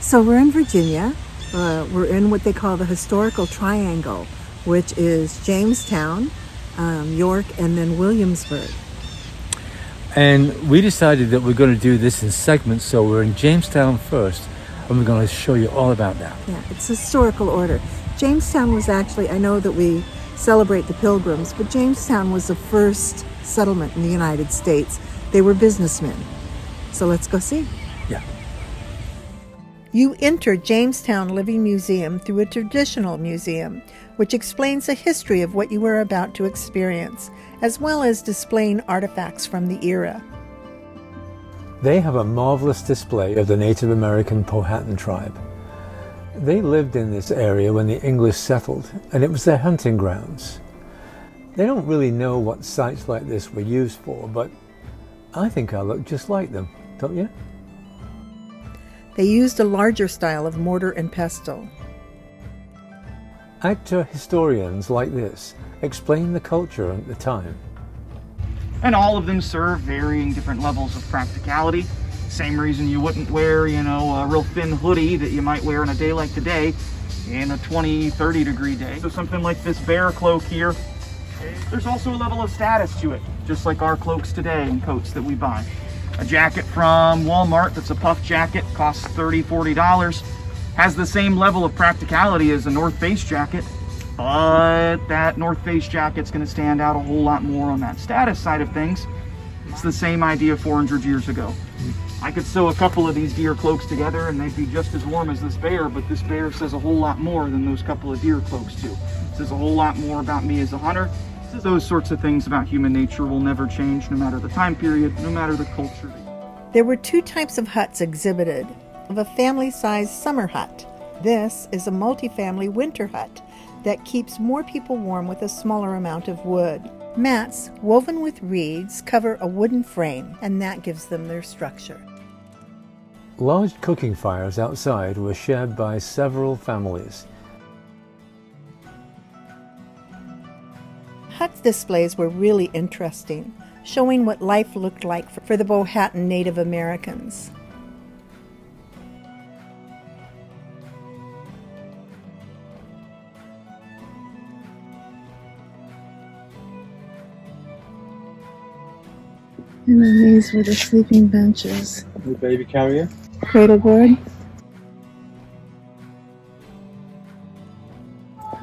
So we're in Virginia. We're in what they call the historical triangle, which is Jamestown, York, and then Williamsburg. And we decided that we're going to do this in segments, so we're in Jamestown first, and we're going to show you all about that. Yeah, it's historical order. Jamestown was actually, I know that we celebrate the Pilgrims, but Jamestown was the first settlement in the United States. They were businessmen. So let's go see. Yeah. You enter Jamestown Living Museum through a traditional museum, which explains the history of what you are about to experience, as well as displaying artifacts from the era. They have a marvelous display of the Native American Powhatan tribe. They lived in this area when the English settled, and it was their hunting grounds. They don't really know what sites like this were used for, but I think I look just like them, don't you? They used a larger style of mortar and pestle. Actor historians like this explain the culture at the time. And all of them serve varying different levels of practicality. Same reason you wouldn't wear, a real thin hoodie that you might wear on a day like today in a 20, 30 degree day. So something like this bear cloak here, there's also a level of status to it, just like our cloaks today and coats that we buy. A jacket from Walmart that's a puff jacket, costs $30, $40, has the same level of practicality as a North Face jacket, but that North Face jacket's going to stand out a whole lot more on that status side of things. It's the same idea 400 years ago. I could sew a couple of these deer cloaks together and they'd be just as warm as this bear, but this bear says a whole lot more than those couple of deer cloaks do. It says a whole lot more about me as a hunter. Those sorts of things about human nature will never change, no matter the time period, no matter the culture. There were two types of huts exhibited. Of a family-sized summer hut. This is a multifamily winter hut that keeps more people warm with a smaller amount of wood. Mats woven with reeds cover a wooden frame, and that gives them their structure. Large cooking fires outside were shared by several families. Hut displays were really interesting, showing what life looked like for the Powhatan Native Americans. And then these were the sleeping benches. The baby carrier. Cradle board.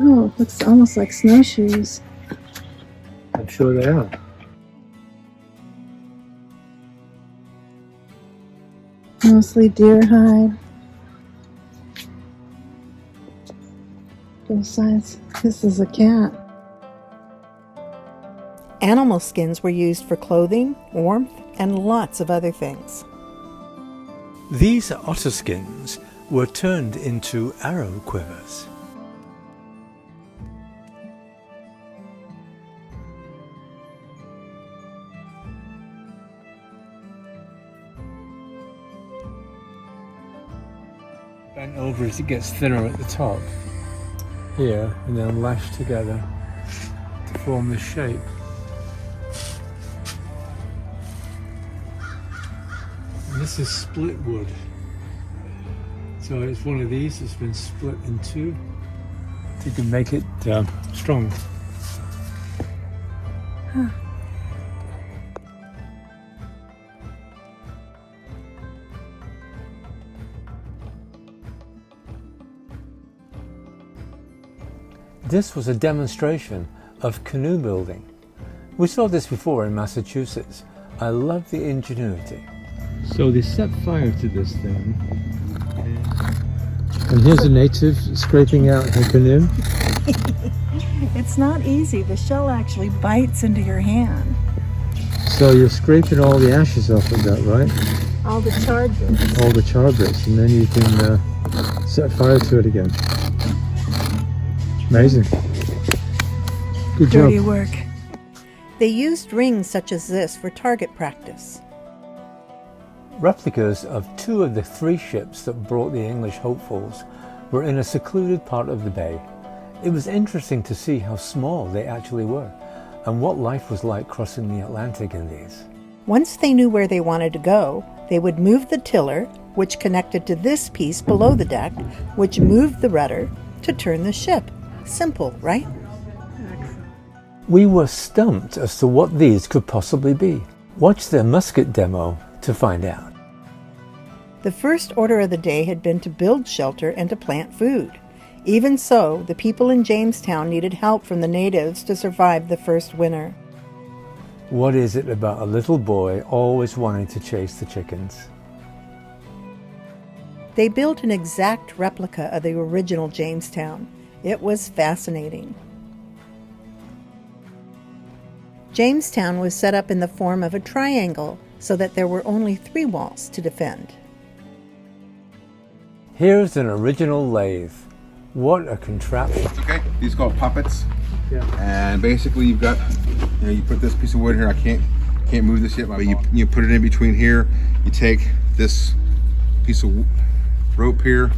Oh, it looks almost like snowshoes. I'm sure they are. Mostly deer hide. Both sides. This is a cat. Animal skins were used for clothing, warmth, and lots of other things. These otter skins were turned into arrow quivers. Bent over as it gets thinner at the top here, and then lashed together to form this shape. And this is split wood, so it's one of these that's been split in two so you can make it strong. Huh. This was a demonstration of canoe building. We saw this before in Massachusetts. I love the ingenuity. So they set fire to this thing. And here's a native scraping out her canoe. It's not easy. The shell actually bites into your hand. So you're scraping all the ashes off of that, right? All the charred bits. All the char bits, and then you can set fire to it again. Amazing. Good job. Dirty work. They used rings such as this for target practice. Replicas of two of the three ships that brought the English hopefuls were in a secluded part of the bay. It was interesting to see how small they actually were and what life was like crossing the Atlantic in these. Once they knew where they wanted to go, they would move the tiller, which connected to this piece below the deck, which moved the rudder to turn the ship. Simple, right? We were stumped as to what these could possibly be. Watch their musket demo to find out. The first order of the day had been to build shelter and to plant food. Even so, the people in Jamestown needed help from the natives to survive the first winter. What is it about a little boy always wanting to chase the chickens? They built an exact replica of the original Jamestown. It was fascinating. Jamestown was set up in the form of a triangle so that there were only 3 walls to defend. Here's an original lathe. What a contraption. Okay, these are called puppets. Yeah. And basically you've got, you put this piece of wood here. I can't move this yet, but you put it in between here. You take this piece of rope here,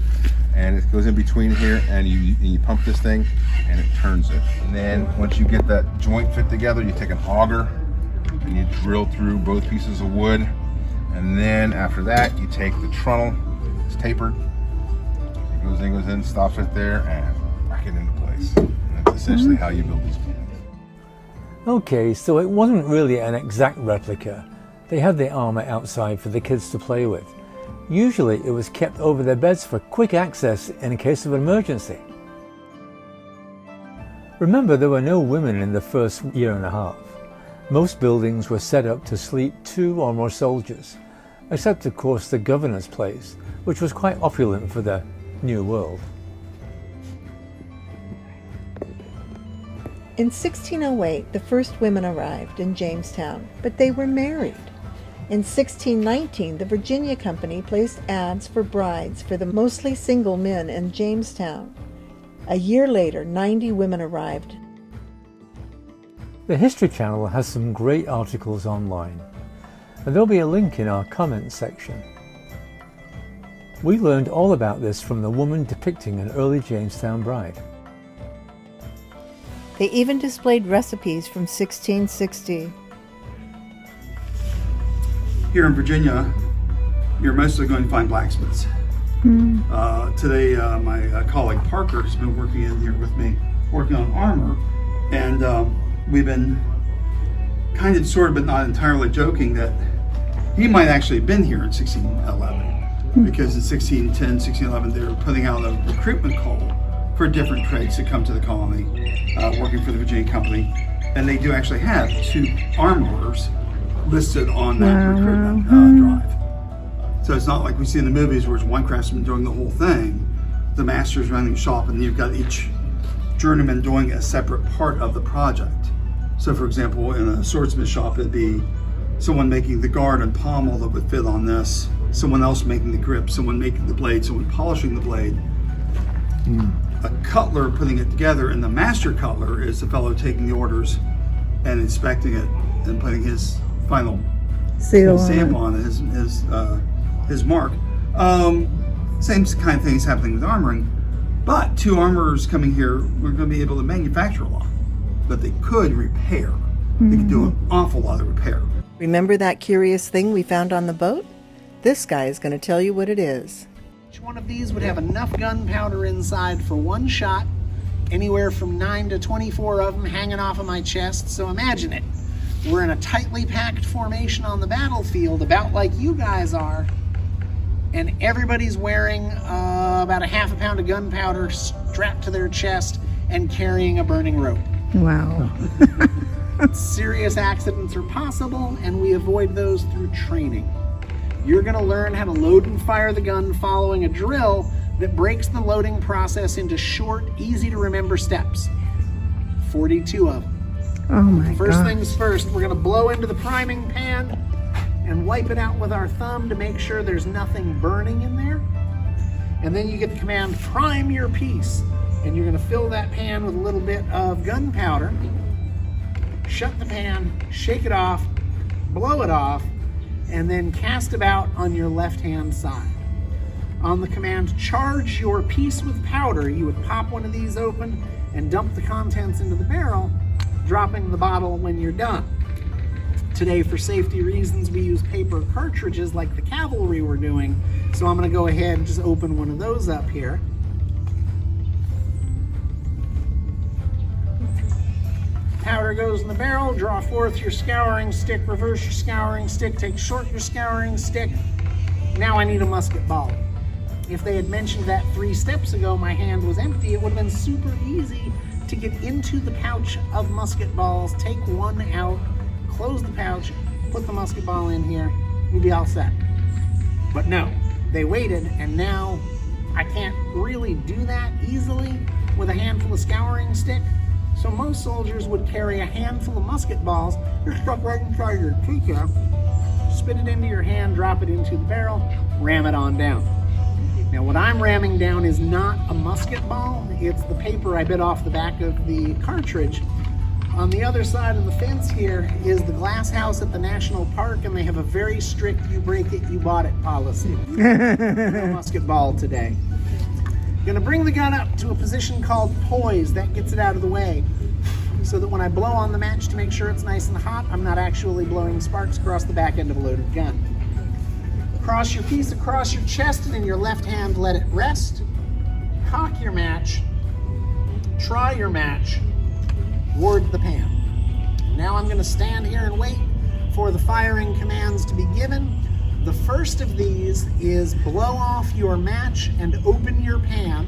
and it goes in between here, and you pump this thing, and it turns it. And then once you get that joint fit together, you take an auger, and you drill through both pieces of wood. And then after that, you take the trunnel. It's tapered. It goes in, stops right there, and back it into place. And that's essentially how you build these plans. Okay, so it wasn't really an exact replica. They had the armor outside for the kids to play with. Usually it was kept over their beds for quick access in case of an emergency. Remember, there were no women in the first year and a half. Most buildings were set up to sleep 2 or more soldiers, except of course the governor's place, which was quite opulent for the New World. In 1608, the first women arrived in Jamestown, but they were married. In 1619, the Virginia Company placed ads for brides for the mostly single men in Jamestown. A year later, 90 women arrived. The History Channel has some great articles online, and there'll be a link in our comments section. We learned all about this from the woman depicting an early Jamestown bride. They even displayed recipes from 1660. Here in Virginia, you're mostly going to find blacksmiths. Today, my colleague Parker has been working in here with me, working on armor, and we've been kind of sort of, but not entirely joking that he might actually have been here in 1611. Because in 1610, 1611, they were putting out a recruitment call for different trades to come to the colony, working for the Virginia Company. And they do actually have 2 armorers listed on that recruitment drive. So it's not like we see in the movies where it's one craftsman doing the whole thing. The master's running the shop, and you've got each journeyman doing a separate part of the project. So for example, in a swordsmith shop, it'd be someone making the guard and pommel that would fit on this, someone else making the grip, someone making the blade, someone polishing the blade. A cutler putting it together, and the master cutler is the fellow taking the orders and inspecting it and putting his final stamp on his mark. Same kind of things happening with armoring, but 2 armorers coming here were going to be able to manufacture a lot, but they could repair. They could do an awful lot of repair. Remember that curious thing we found on the boat? This guy is going to tell you what it is. Each one of these would have enough gunpowder inside for 1 shot, anywhere from 9 to 24 of them hanging off of my chest. So imagine it. We're in a tightly packed formation on the battlefield, about like you guys are, and everybody's wearing about a half a pound of gunpowder strapped to their chest and carrying a burning rope. Wow. Serious accidents are possible, and we avoid those through training. You're going to learn how to load and fire the gun following a drill that breaks the loading process into short, easy to remember steps. 42 of them. Oh my god. First things first, we're going to blow into the priming pan and wipe it out with our thumb to make sure there's nothing burning in there. And then you get the command, prime your piece. And you're going to fill that pan with a little bit of gunpowder. Shut the pan, shake it off, blow it off, and then cast about on your left-hand side. On the command, charge your piece with powder, you would pop one of these open and dump the contents into the barrel, dropping the bottle when you're done. Today, for safety reasons, we use paper cartridges like the cavalry were doing, So I'm going to go ahead and just open one of those up here. Powder goes in the barrel. Draw forth your scouring stick, reverse your scouring stick, take short your scouring stick. Now I need a musket ball. If they had mentioned that 3 steps ago my hand was empty, it would have been super easy to get into the pouch of musket balls, take one out, close the pouch, put the musket ball in here, you'd be all set. But no, they waited, and now I can't really do that easily with a handful of scouring stick. So most soldiers would carry a handful of musket balls, they're stuck right inside your teacup, spit it into your hand, drop it into the barrel, ram it on down. Now what I'm ramming down is not a musket ball, it's the paper I bit off the back of the cartridge. On the other side of the fence here is the glass house at the national park, and they have a very strict you break it, you bought it policy. No musket ball today. Gonna bring the gun up to a position called poise. That gets it out of the way, so that when I blow on the match to make sure it's nice and hot, I'm not actually blowing sparks across the back end of a loaded gun. Cross your piece across your chest, and in your left hand let it rest. Cock your match, try your match, ward the pan. Now I'm going to stand here and wait for the firing commands to be given. The first of these is blow off your match and open your pan.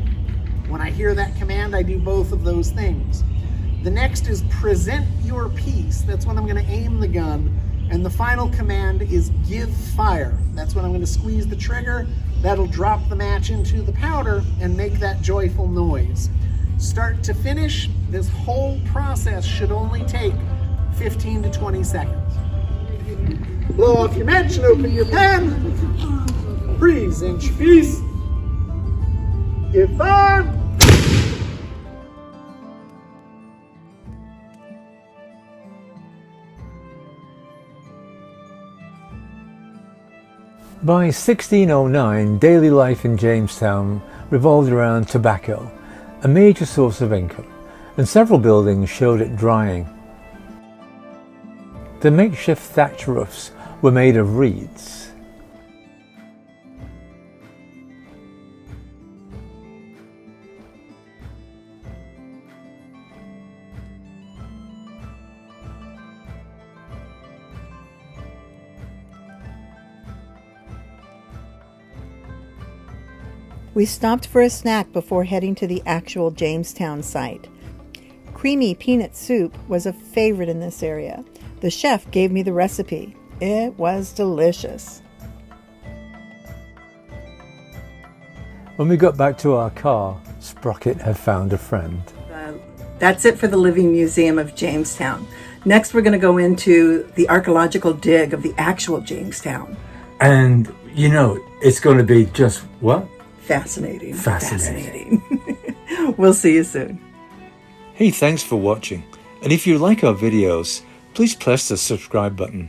When I hear that command, I do both of those things. The next is present your piece. That's when I'm going to aim the gun. And the final command is give fire. That's when I'm going to squeeze the trigger. That'll drop the match into the powder and make that joyful noise. Start to finish, this whole process should only take 15 to 20 seconds. Blow off your match and open your pan. Present your piece. Give fire. By 1609, daily life in Jamestown revolved around tobacco, a major source of income, and several buildings showed it drying. The makeshift thatch roofs were made of reeds. We stopped for a snack before heading to the actual Jamestown site. Creamy peanut soup was a favorite in this area. The chef gave me the recipe. It was delicious. When we got back to our car, Sprocket had found a friend. That's it for the Living Museum of Jamestown. Next, we're going to go into the archaeological dig of the actual Jamestown. And, you know, it's going to be just what? Fascinating. Fascinating. We'll see you soon. Hey, thanks for watching. And if you like our videos, please press the subscribe button.